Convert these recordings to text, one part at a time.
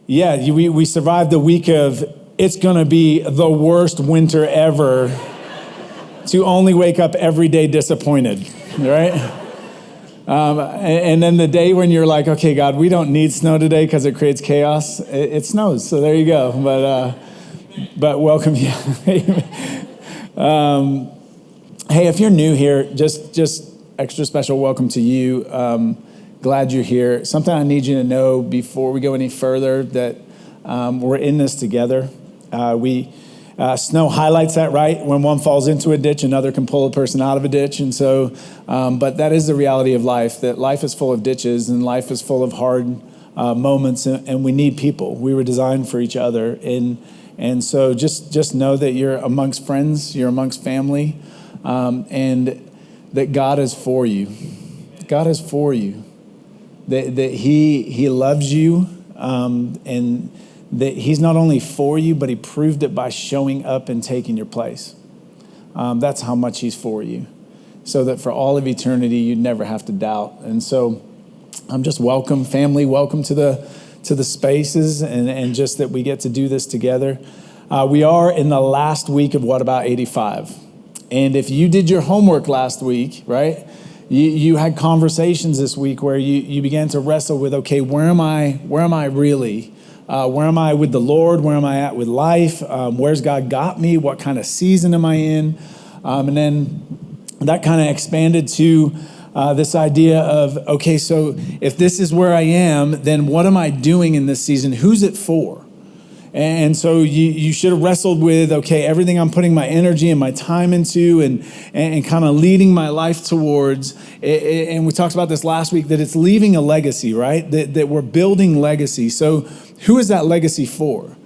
Yeah, we survived the week of it's going to be the worst winter ever to only wake up every day disappointed, right? And then the day when you're like, okay, God, we don't need snow today because it creates chaos. It snows, so there you go. But welcome. Hey, if you're new here, just extra special welcome to you. Glad you're here. Something I need you to know before we go any further that we're in this together. Snow highlights that, right? When one falls into a ditch, another can pull a person out of a ditch. And so, but that is the reality of life, that life is full of ditches and life is full of hard moments, and we need people. We were designed for each other. And so just know that you're amongst friends, you're amongst family, and that God is for you. God is for you. That he loves you, and that he's not only for you, but he proved it by showing up and taking your place. That's how much he's for you, so that for all of eternity, you'd never have to doubt. And so just welcome, family, welcome to the spaces, and just that we get to do this together. We are in the last week of What About 85? And if you did your homework last week, right, you had conversations this week where you began to wrestle with, okay, where am I really? Where am I with the Lord? Where am I at with life? Where's God got me? What kind of season am I in? And then that kind of expanded to this idea of, okay, so if this is where I am, then what am I doing in this season? Who's it for? And so you should have wrestled with, okay, everything I'm putting my energy and my time into and kind of leading my life towards, and we talked about this last week, that it's leaving a legacy, right? That we're building legacy. So who is that legacy for?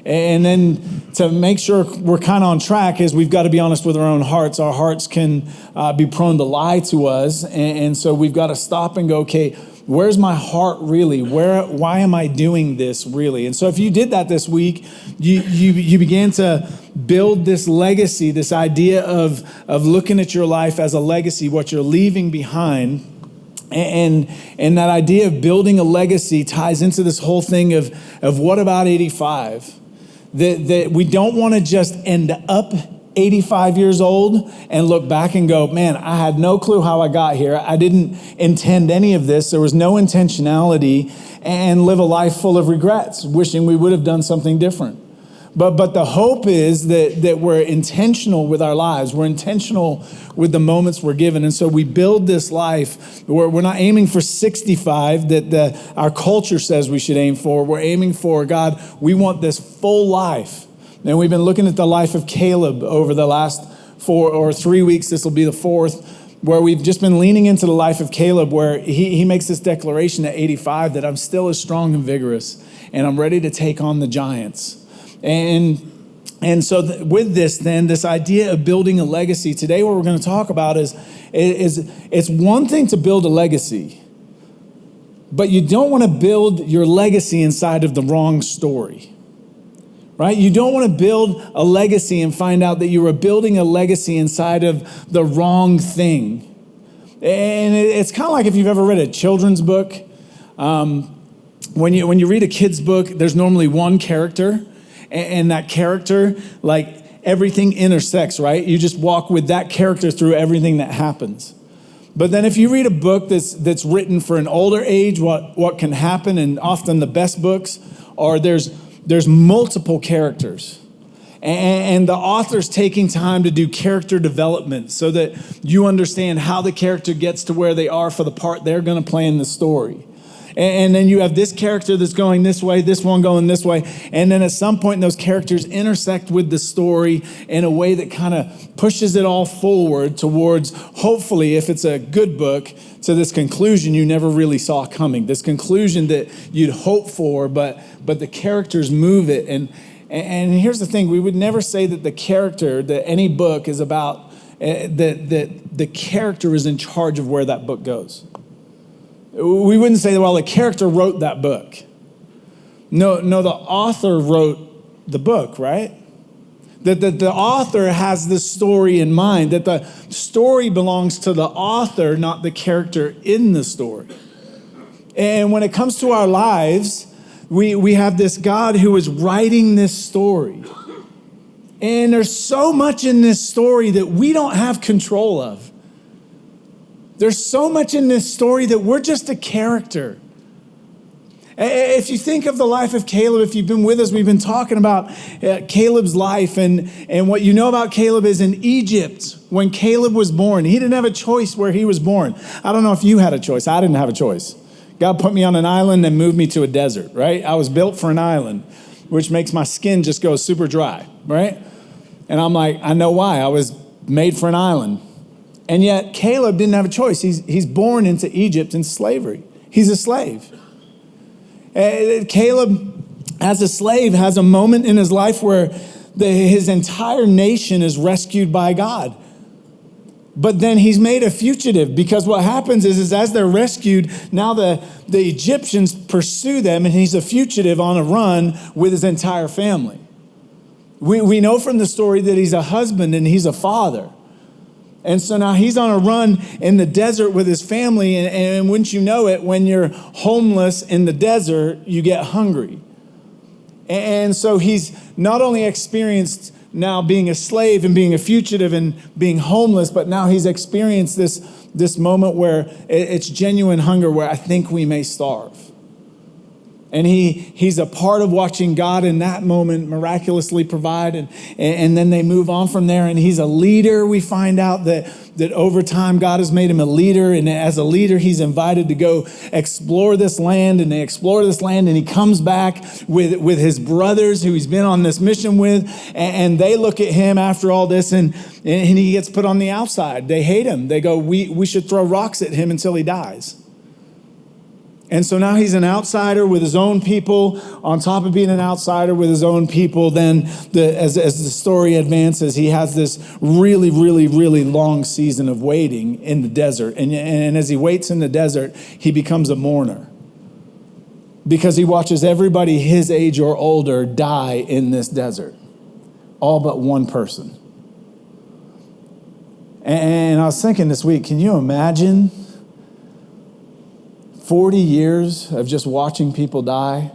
And then to make sure we're kind of on track is we've got to be honest with our own hearts. Our hearts can be prone to lie to us. And so we've got to stop and go, okay, where's my heart really? Why am I doing this really? And so if you did that this week, you began to build this legacy, this idea of looking at your life as a legacy, what you're leaving behind. And that idea of building a legacy ties into this whole thing of what about 85? That we don't want to just end up 85 years old and look back and go, man, I had no clue how I got here. I didn't intend any of this. There was no intentionality, and live a life full of regrets, wishing we would have done something different. But the hope is that we're intentional with our lives. We're intentional with the moments we're given. And so we build this life where we're not aiming for 65 that our culture says we should aim for. We're aiming for, God, we want this full life. And we've been looking at the life of Caleb over the last 4 or 3 weeks. This will be the fourth, where we've just been leaning into the life of Caleb, where he makes this declaration at 85 that I'm still as strong and vigorous, and I'm ready to take on the giants. And so with this, then, this idea of building a legacy, today what we're going to talk about is it's one thing to build a legacy, but you don't want to build your legacy inside of the wrong story. Right? You don't want to build a legacy and find out that you were building a legacy inside of the wrong thing. And it's kind of like if you've ever read a children's book. When you read a kid's book, there's normally one character, and that character, like, everything intersects, right? You just walk with that character through everything that happens. But then if you read a book that's written for an older age, what can happen, and often the best books are there's multiple characters, and the author's taking time to do character development so that you understand how the character gets to where they are for the part they're going to play in the story. And then you have this character that's going this way, this one going this way, and then at some point those characters intersect with the story in a way that kind of pushes it all forward towards, hopefully, if it's a good book, to this conclusion you never really saw coming, this conclusion that you'd hope for, but the characters move it. And here's the thing, we would never say that the character, that any book is about, that the character is in charge of where that book goes. We wouldn't say, well, the character wrote that book. No, the author wrote the book, right? That the author has this story in mind, that the story belongs to the author, not the character in the story. And when it comes to our lives, We have this God who is writing this story. And there's so much in this story that we don't have control of. There's so much in this story that we're just a character. If you think of the life of Caleb, if you've been with us, we've been talking about Caleb's life. And what you know about Caleb is in Egypt, when Caleb was born, he didn't have a choice where he was born. I don't know if you had a choice. I didn't have a choice. God put me on an island and moved me to a desert, right? I was built for an island, which makes my skin just go super dry, right? And I'm like, I know why. I was made for an island. And yet Caleb didn't have a choice. He's born into Egypt in slavery. He's a slave. Caleb, as a slave, has a moment in his life where his entire nation is rescued by God. But then he's made a fugitive, because what happens is as they're rescued, now the Egyptians pursue them, and he's a fugitive on a run with his entire family. We know from the story that he's a husband and he's a father. And so now he's on a run in the desert with his family. And wouldn't you know it, when you're homeless in the desert, you get hungry. And so he's not only experienced now being a slave and being a fugitive and being homeless, but now he's experienced this moment where it's genuine hunger, where I think we may starve. And he's a part of watching God in that moment miraculously provide. And then they move on from there. And he's a leader. We find out that over time God has made him a leader. And as a leader, he's invited to go explore this land. And they explore this land. And he comes back with his brothers who he's been on this mission with. And they look at him after all this. And he gets put on the outside. They hate him. They go, we should throw rocks at him until he dies. And so now he's an outsider with his own people, on top of being an outsider with his own people. Then as the story advances, he has this really, really, really long season of waiting in the desert. And as he waits in the desert, he becomes a mourner, because he watches everybody his age or older die in this desert, all but one person. And I was thinking this week, can you imagine 40 years of just watching people die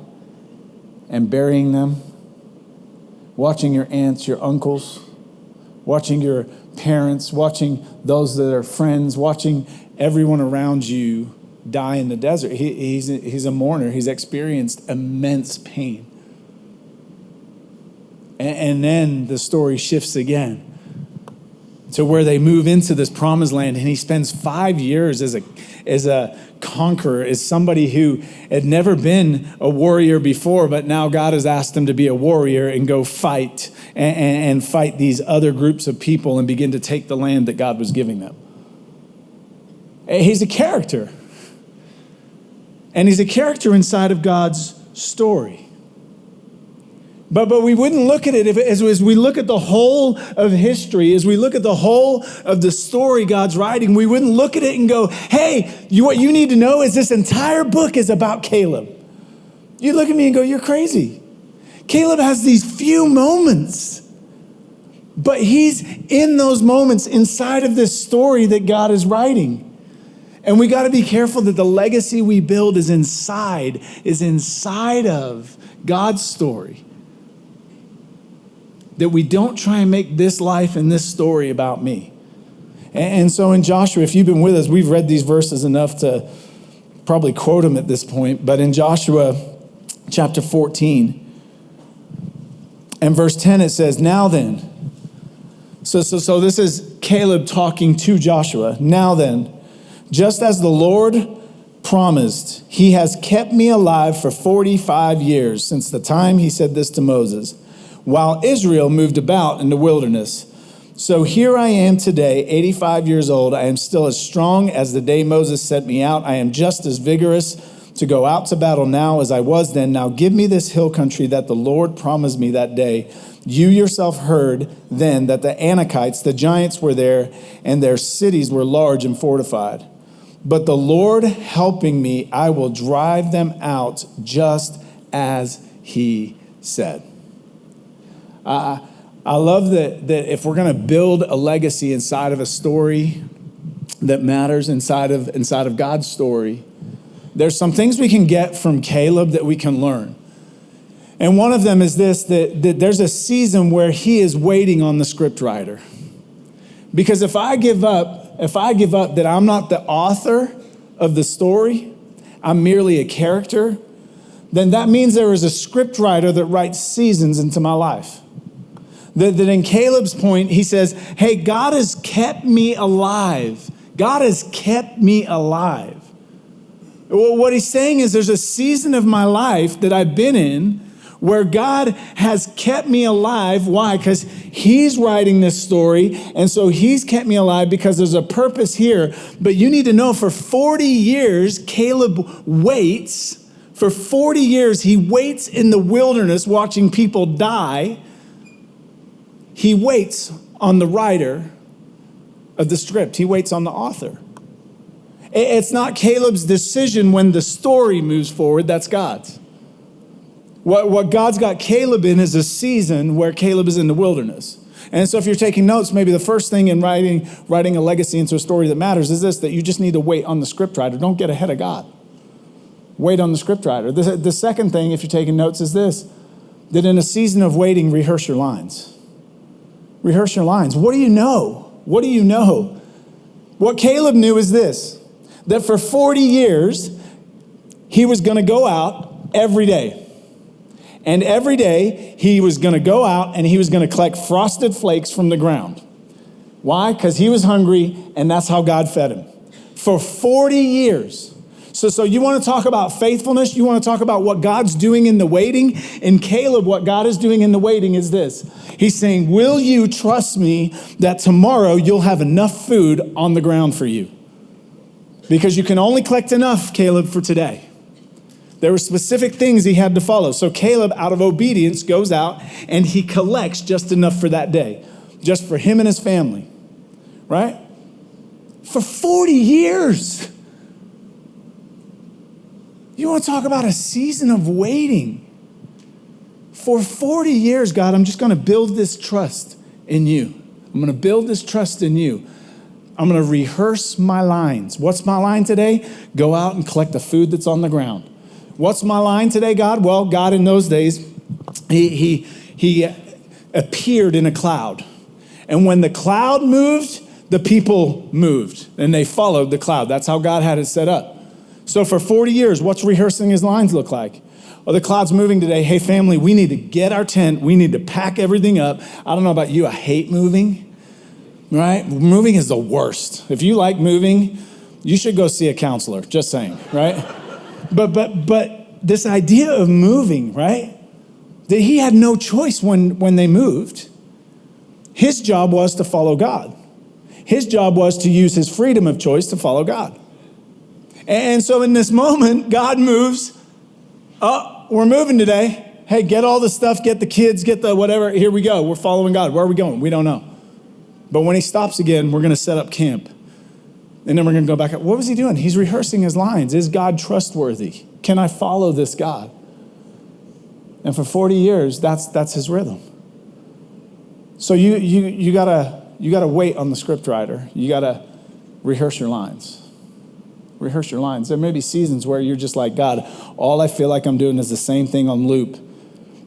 and burying them, watching your aunts, your uncles, watching your parents, watching those that are friends, watching everyone around you die in the desert. He's a mourner. He's experienced immense pain. And then the story shifts again to where they move into this promised land, and he spends 5 years as a conqueror, as somebody who had never been a warrior before, but now God has asked him to be a warrior and go fight and fight these other groups of people and begin to take the land that God was giving them. He's a character. And he's a character inside of God's story. But we wouldn't look at it as we look at the whole of history, as we look at the whole of the story God's writing, we wouldn't look at it and go, hey, what you need to know is this entire book is about Caleb. You look at me and go, you're crazy. Caleb has these few moments, but he's in those moments inside of this story that God is writing. And we got to be careful that the legacy we build is inside of God's story. That we don't try and make this life and this story about me. And so in Joshua, if you've been with us, we've read these verses enough to probably quote them at this point. But in Joshua chapter 14 and verse 10, it says, now then. So this is Caleb talking to Joshua. Now then, just as the Lord promised, he has kept me alive for 45 years since the time he said this to Moses, while Israel moved about in the wilderness. So here I am today, 85 years old. I am still as strong as the day Moses sent me out. I am just as vigorous to go out to battle now as I was then. Now give me this hill country that the Lord promised me that day. You yourself heard then that the Anakites, the giants, were there, and their cities were large and fortified. But the Lord helping me, I will drive them out just as he said. I love that if we're going to build a legacy inside of a story that matters, inside of God's story, there's some things we can get from Caleb that we can learn. And one of them is this, that there's a season where he is waiting on the scriptwriter. Because if I give up that I'm not the author of the story, I'm merely a character, then that means there is a scriptwriter that writes seasons into my life. That in Caleb's point, he says, hey, God has kept me alive. God has kept me alive. Well, what he's saying is there's a season of my life that I've been in where God has kept me alive. Why? Because he's writing this story, and so he's kept me alive because there's a purpose here. But you need to know, for 40 years, Caleb waits. For 40 years, he waits in the wilderness watching people die. He waits on the writer of the script. He waits on the author. It's not Caleb's decision when the story moves forward. That's God's. What God's got Caleb in is a season where Caleb is in the wilderness. And so if you're taking notes, maybe the first thing in writing a legacy into a story that matters is this, that you just need to wait on the scriptwriter. Don't get ahead of God. Wait on the scriptwriter. The second thing, if you're taking notes, is this, that in a season of waiting, rehearse your lines. Rehearse your lines. What do you know? What do you know? What Caleb knew is this, that for 40 years, he was going to go out every day. And every day, he was going to go out and he was going to collect frosted flakes from the ground. Why? Because he was hungry, and that's how God fed him. For 40 years. So you want to talk about faithfulness? You want to talk about what God's doing in the waiting? In Caleb, what God is doing in the waiting is this. He's saying, will you trust me that tomorrow you'll have enough food on the ground for you? Because you can only collect enough, Caleb, for today. There were specific things he had to follow. So Caleb, out of obedience, goes out and he collects just enough for that day, just for him and his family, right? For 40 years. You want to talk about a season of waiting? For 40 years, God, I'm just going to build this trust in you. I'm going to build this trust in you. I'm going to rehearse my lines. What's my line today? Go out and collect the food that's on the ground. What's my line today, God? Well, God in those days, he appeared in a cloud. And when the cloud moved, the people moved. And they followed the cloud. That's how God had it set up. So for 40 years, what's rehearsing his lines look like? Well, the cloud's moving today. Hey, family, we need to get our tent. We need to pack everything up. I don't know about you. I hate moving, right? Moving is the worst. If you like moving, you should go see a counselor. Just saying, right? But this idea of moving, right? That he had no choice when they moved. His job was to follow God. His job was to use his freedom of choice to follow God. And so in this moment, God moves. Oh, we're moving today. Hey, get all the stuff, get the kids, get the whatever. Here we go. We're following God. Where are we going? We don't know. But when he stops again, we're going to set up camp. And then we're going to go back up. What was he doing? He's rehearsing his lines. Is God trustworthy? Can I follow this God? And for 40 years, that's his rhythm. So you gotta wait on the scriptwriter. You gotta rehearse your lines. Rehearse your lines. There may be seasons where you're just like, God, all I feel like I'm doing is the same thing on loop.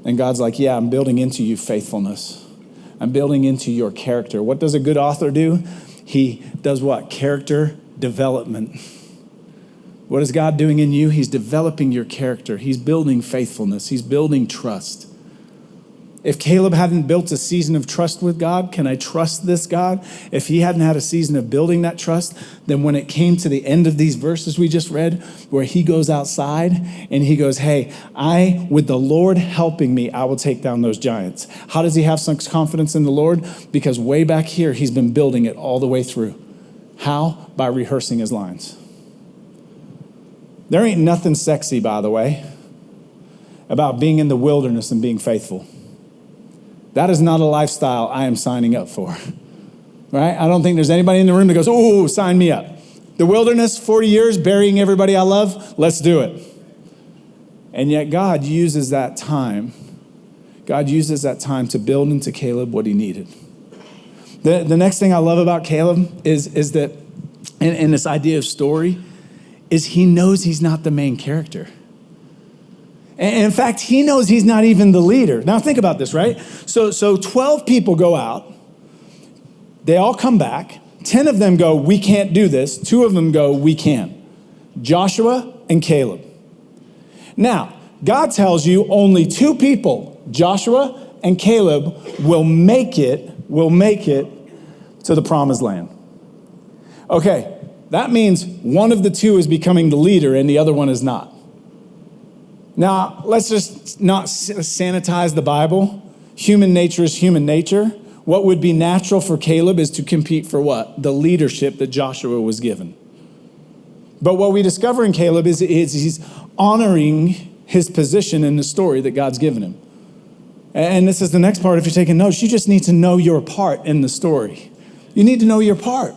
And God's like, yeah, I'm building into you faithfulness. I'm building into your character. What does a good author do? He does what? Character development. What is God doing in you? He's developing your character. He's building faithfulness. He's building trust. If Caleb hadn't built a season of trust with God, can I trust this God? If he hadn't had a season of building that trust, then when it came to the end of these verses we just read, where he goes outside and he goes, hey, with the Lord helping me, I will take down those giants. How does he have such confidence in the Lord? Because way back here, he's been building it all the way through. How? By rehearsing his lines. There ain't nothing sexy, by the way, about being in the wilderness and being faithful. That is not a lifestyle I am signing up for, right? I don't think there's anybody in the room that goes, oh, sign me up. The wilderness, 40 years, burying everybody I love, let's do it. And yet God uses that time. God uses that time to build into Caleb what he needed. The next thing I love about Caleb is that, in this idea of story, is he knows he's not the main character. And in fact, he knows he's not even the leader. Now think about this, right? So 12 people go out. They all come back. 10 of them go, we can't do this. 2 of them go, we can. Joshua and Caleb. Now, God tells you only 2 people, Joshua and Caleb, will make it to the promised land. Okay, that means one of the 2 is becoming the leader and the other one is not. Now, let's just not sanitize the Bible. Human nature is human nature. What would be natural for Caleb is to compete for what? The leadership that Joshua was given. But what we discover in Caleb is he's honoring his position in the story that God's given him. And this is the next part. If you're taking notes, you just need to know your part in the story. You need to know your part.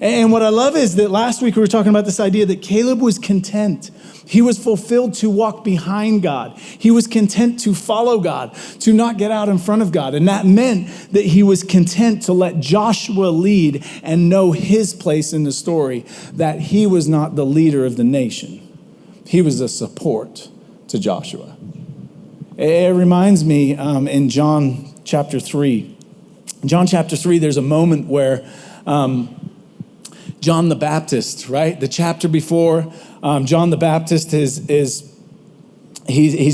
And what I love is that last week we were talking about this idea that Caleb was content. He was fulfilled to walk behind God. He was content to follow God, to not get out in front of God. And that meant that he was content to let Joshua lead and know his place in the story, that he was not the leader of the nation. He was a support to Joshua. It reminds me in John chapter 3. John chapter 3, there's a moment where John the Baptist, right? The chapter before, John the Baptist he's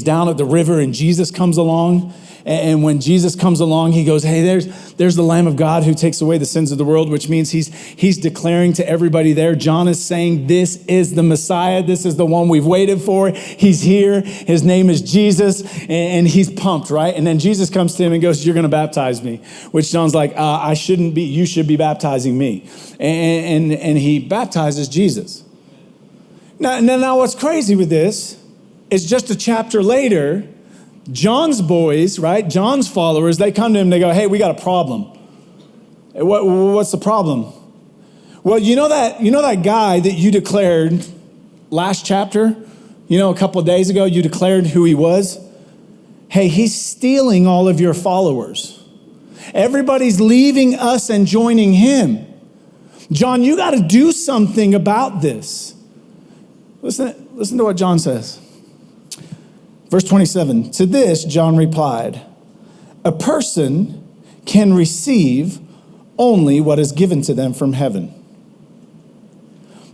down at the river and Jesus comes along. And when Jesus comes along, he goes, hey, there's the Lamb of God who takes away the sins of the world, which means he's declaring to everybody there. John is saying, this is the Messiah. This is the one we've waited for. He's here. His name is Jesus. And he's pumped, right? And then Jesus comes to him and goes, you're going to baptize me. Which John's like, I shouldn't be. You should be baptizing me. And he baptizes Jesus. Now what's crazy with this is just a chapter later, John's boys, right? John's followers, they come to him, they go, hey, we got a problem. What's the problem? Well, you know that guy that you declared last chapter, a couple of days ago, you declared who he was? Hey, he's stealing all of your followers. Everybody's leaving us and joining him. John, you got to do something about this. Listen to what John says. Verse 27, to this, John replied, a person can receive only what is given to them from heaven.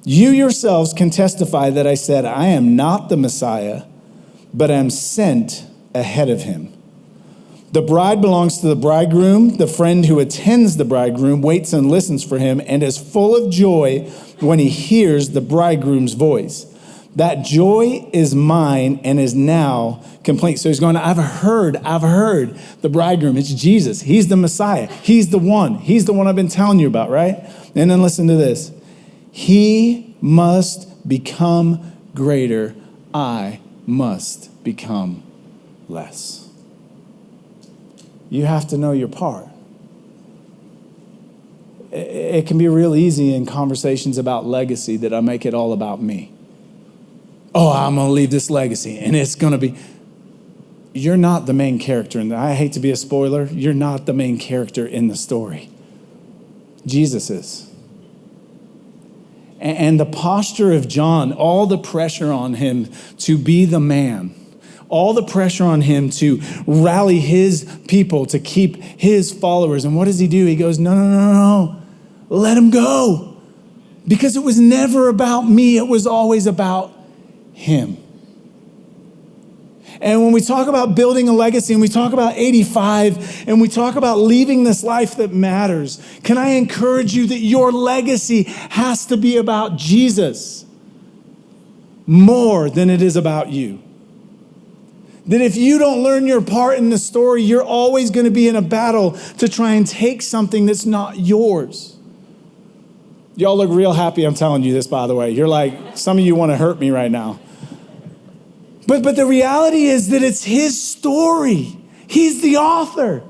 You yourselves can testify that I said, I am not the Messiah, but am sent ahead of him. The bride belongs to the bridegroom. The friend who attends the bridegroom waits and listens for him and is full of joy when he hears the bridegroom's voice. That joy is mine and is now complete. So he's going, I've heard the bridegroom. It's Jesus. He's the Messiah. He's the one I've been telling you about, right? And then listen to this. He must become greater. I must become less. You have to know your part. It can be real easy in conversations about legacy that I make it all about me. Oh, I'm going to leave this legacy, and it's going to be... You're not the main character. And I hate to be a spoiler. You're not the main character in the story. Jesus is. And the posture of John, all the pressure on him to be the man, all the pressure on him to rally his people, to keep his followers. And what does he do? He goes, no. Let him go. Because it was never about me. It was always about him. And when we talk about building a legacy and we talk about 85 and we talk about leaving this life that matters, can I encourage you that your legacy has to be about Jesus more than it is about you? That if you don't learn your part in the story, you're always going to be in a battle to try and take something that's not yours. Y'all look real happy I'm telling you this, by the way. You're like, some of you want to hurt me right now. But the reality is that it's his story. He's the author.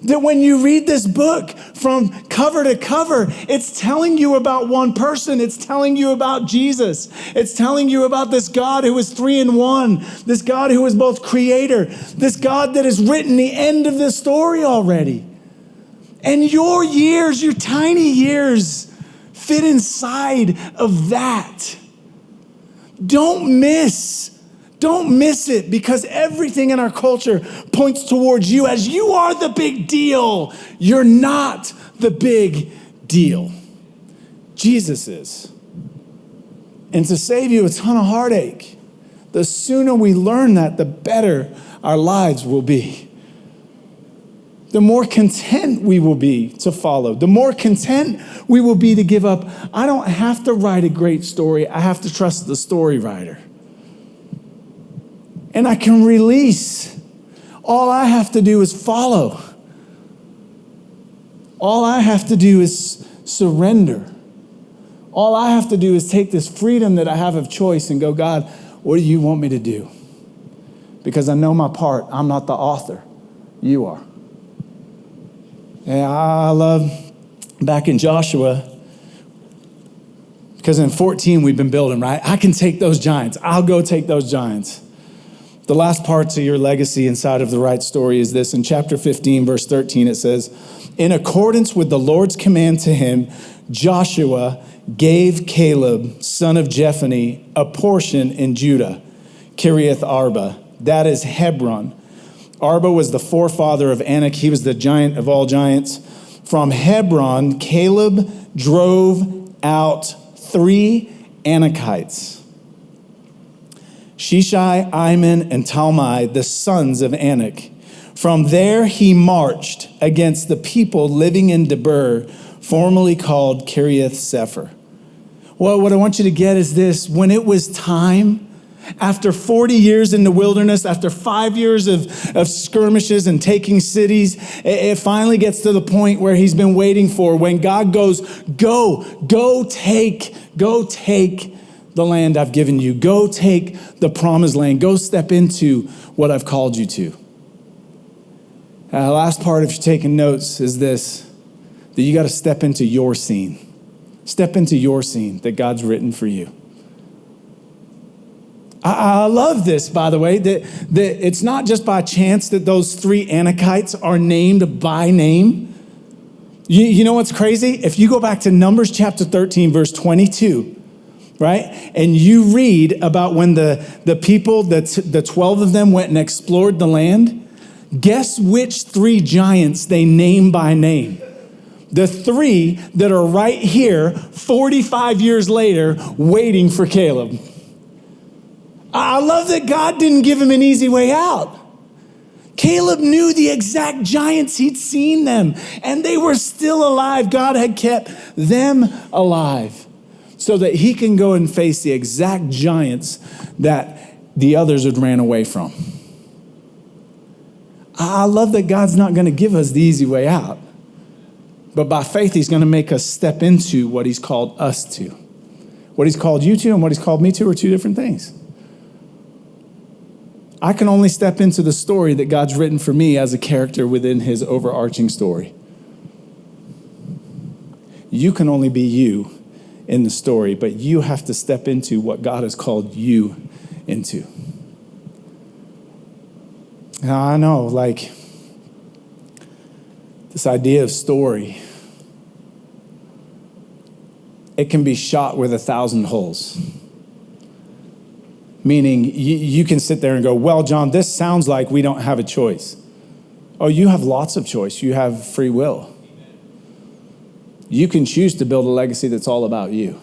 That when you read this book from cover to cover, it's telling you about one person. It's telling you about Jesus. It's telling you about this God who is 3 in 1. This God who is both creator. This God that has written the end of this story already. And your years, your tiny years, fit inside of that. Don't miss Don't miss it, because everything in our culture points towards you as you are the big deal. You're not the big deal. Jesus is. And to save you a ton of heartache, the sooner we learn that, the better our lives will be. The more content we will be to follow. The more content we will be to give up. I don't have to write a great story. I have to trust the story writer. And I can release. All I have to do is follow. All I have to do is surrender. All I have to do is take this freedom that I have of choice and go, God, what do you want me to do? Because I know my part. I'm not the author. You are. And I love back in Joshua, because in 14 we've been building, right? I can take those giants. I'll go take those giants. The last parts of your legacy inside of the right story is this. In chapter 15, verse 13, it says, in accordance with the Lord's command to him, Joshua gave Caleb, son of Jephunneh, a portion in Judah, Kiriath Arba, that is Hebron. Arba was the forefather of Anak. He was the giant of all giants. From Hebron, Caleb drove out 3 Anakites, Shishai, Iman, and Talmai, the sons of Anak. From there he marched against the people living in Debir, formerly called Kiriath Sefer. Well, what I want you to get is this. When it was time, after 40 years in the wilderness, after 5 years of skirmishes and taking cities, it finally gets to the point where he's been waiting for, when God goes, go take the land I've given you. Go take the promised land. Go step into what I've called you to. The last part, if you're taking notes, is this, that you got to step into your scene. Step into your scene that God's written for you. I love this, by the way, that it's not just by chance that those 3 Anakites are named by name. You know what's crazy? If you go back to Numbers chapter 13, verse 22, right? And you read about when the people, the 12 of them went and explored the land. Guess which 3 giants they name by name? The 3 that are right here, 45 years later, waiting for Caleb. I love that God didn't give him an easy way out. Caleb knew the exact giants. He'd seen them, and they were still alive. God had kept them alive so that he can go and face the exact giants that the others had ran away from. I love that God's not going to give us the easy way out, but by faith, he's going to make us step into what he's called us to. What he's called you to and what he's called me to are 2 different things. I can only step into the story that God's written for me as a character within his overarching story. You can only be you in the story, but you have to step into what God has called you into. Now, I know, this idea of story, it can be shot with 1,000 holes. Meaning you can sit there and go, well, John, this sounds like we don't have a choice. Oh, you have lots of choice. You have free will. You can choose to build a legacy that's all about you.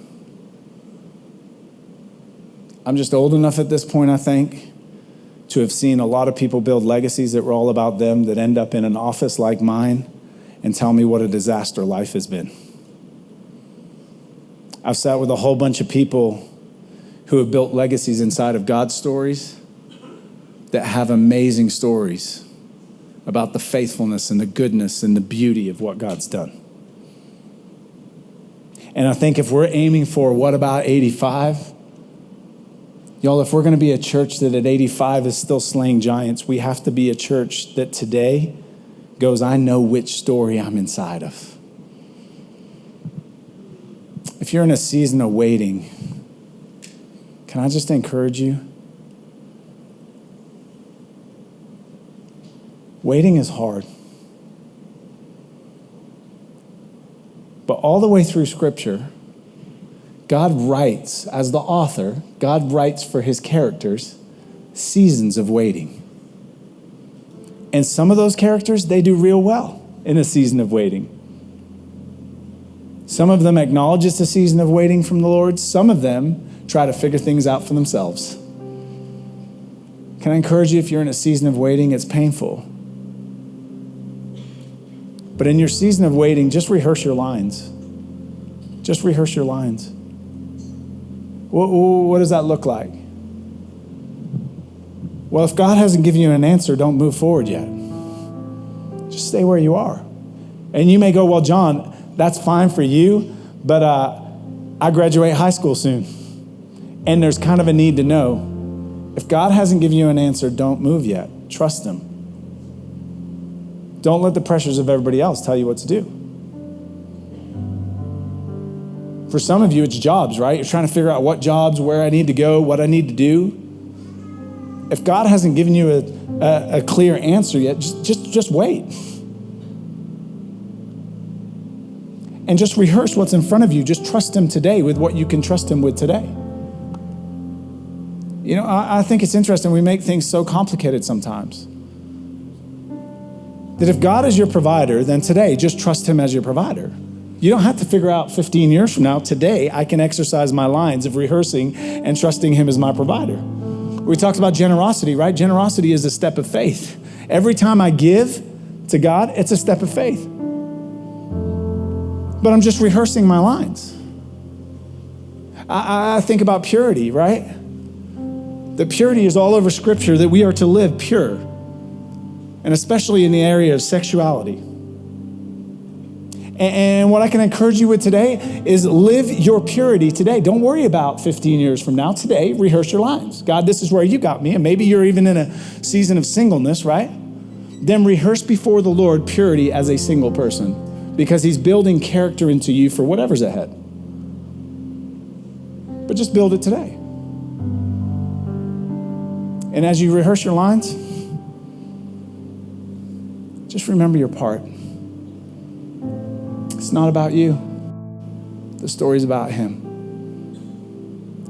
I'm just old enough at this point, I think, to have seen a lot of people build legacies that were all about them, that end up in an office like mine and tell me what a disaster life has been. I've sat with a whole bunch of people who have built legacies inside of God's stories that have amazing stories about the faithfulness and the goodness and the beauty of what God's done. And I think if we're aiming for what about 85? Y'all, if we're going to be a church that at 85 is still slaying giants, we have to be a church that today goes, I know which story I'm inside of. If you're in a season of waiting, can I just encourage you? Waiting is hard. But all the way through Scripture, God writes, as the author, God writes for his characters seasons of waiting. And some of those characters, they do real well in a season of waiting. Some of them acknowledge it's a season of waiting from the Lord. Some of them try to figure things out for themselves. Can I encourage you, if you're in a season of waiting, it's painful. But in your season of waiting, just rehearse your lines. Just rehearse your lines. What does that look like? Well, if God hasn't given you an answer, don't move forward yet. Just stay where you are. And you may go, well, John, that's fine for you, but I graduate high school soon. And there's kind of a need to know. If God hasn't given you an answer, don't move yet. Trust him. Don't let the pressures of everybody else tell you what to do. For some of you, it's jobs, right? You're trying to figure out what jobs, where I need to go, what I need to do. If God hasn't given you a clear answer yet, just wait. And just rehearse what's in front of you. Just trust him today with what you can trust him with today. You know, I think it's interesting. We make things so complicated sometimes. That if God is your provider, then today, just trust him as your provider. You don't have to figure out 15 years from now. Today, I can exercise my lines of rehearsing and trusting him as my provider. We talked about generosity, right? Generosity is a step of faith. Every time I give to God, it's a step of faith. But I'm just rehearsing my lines. I think about purity, right? The purity is all over Scripture, that we are to live pure, and especially in the area of sexuality. And what I can encourage you with today is live your purity today. Don't worry about 15 years from now. Today, rehearse your lines. God, this is where you got me. And maybe you're even in a season of singleness, right? Then rehearse before the Lord purity as a single person, because he's building character into you for whatever's ahead. But just build it today. And as you rehearse your lines, just remember your part. It's not about you. The story's about him.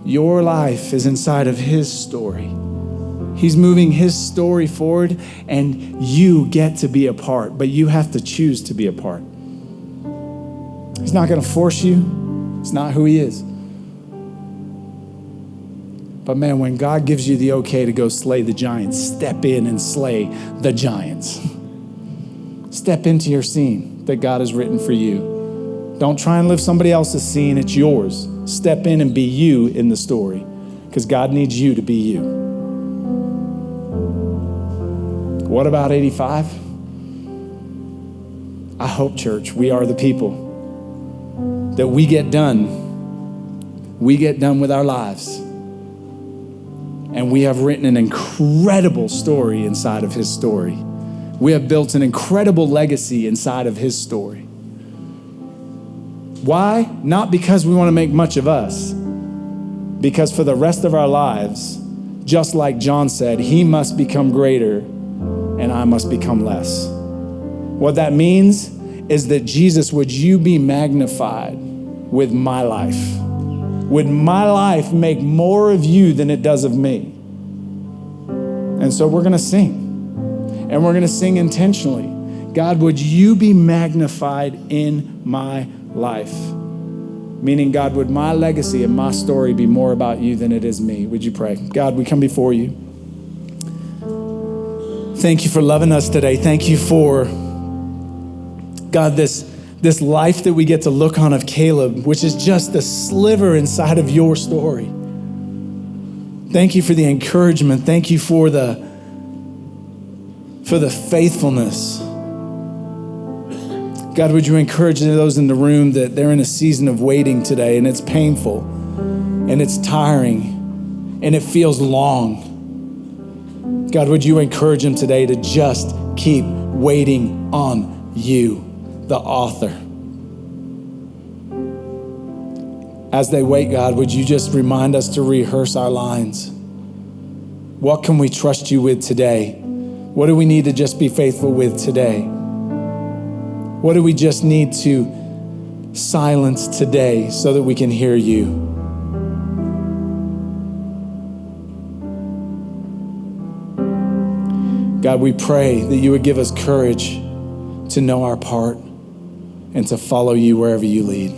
Your life is inside of his story. He's moving his story forward, and you get to be a part, but you have to choose to be a part. He's not going to force you. It's not who he is. But man, when God gives you the okay to go slay the giants, step in and slay the giants. Step into your scene that God has written for you. Don't try and live somebody else's scene. It's yours. Step in and be you in the story, because God needs you to be you. What about 85? I hope, church, we are the people that we get done. We get done with our lives. And we have written an incredible story inside of his story. We have built an incredible legacy inside of his story. Why? Not because we want to make much of us. Because for the rest of our lives, just like John said, he must become greater and I must become less. What that means is that Jesus, would you be magnified with my life? Would my life make more of you than it does of me? And so we're going to sing. And we're going to sing intentionally. God, would you be magnified in my life? Meaning, God, would my legacy and my story be more about you than it is me? Would you pray? God, we come before you. Thank you for loving us today. Thank you for, God, this life that we get to look on of Caleb, which is just a sliver inside of your story. Thank you for the encouragement. Thank you for the faithfulness. God, would you encourage those in the room that they're in a season of waiting today, and it's painful, and it's tiring, and it feels long. God, would you encourage them today to just keep waiting on you, the author. As they wait, God, would you just remind us to rehearse our lines? What can we trust you with today? What do we need to just be faithful with today? What do we just need to silence today so that we can hear you? God, we pray that you would give us courage to know our part and to follow you wherever you lead.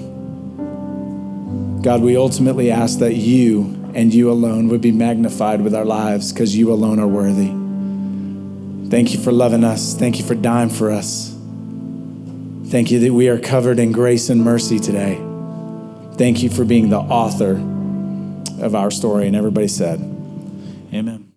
God, we ultimately ask that you and you alone would be magnified with our lives because you alone are worthy. Thank you for loving us. Thank you for dying for us. Thank you that we are covered in grace and mercy today. Thank you for being the author of our story. And everybody said, amen.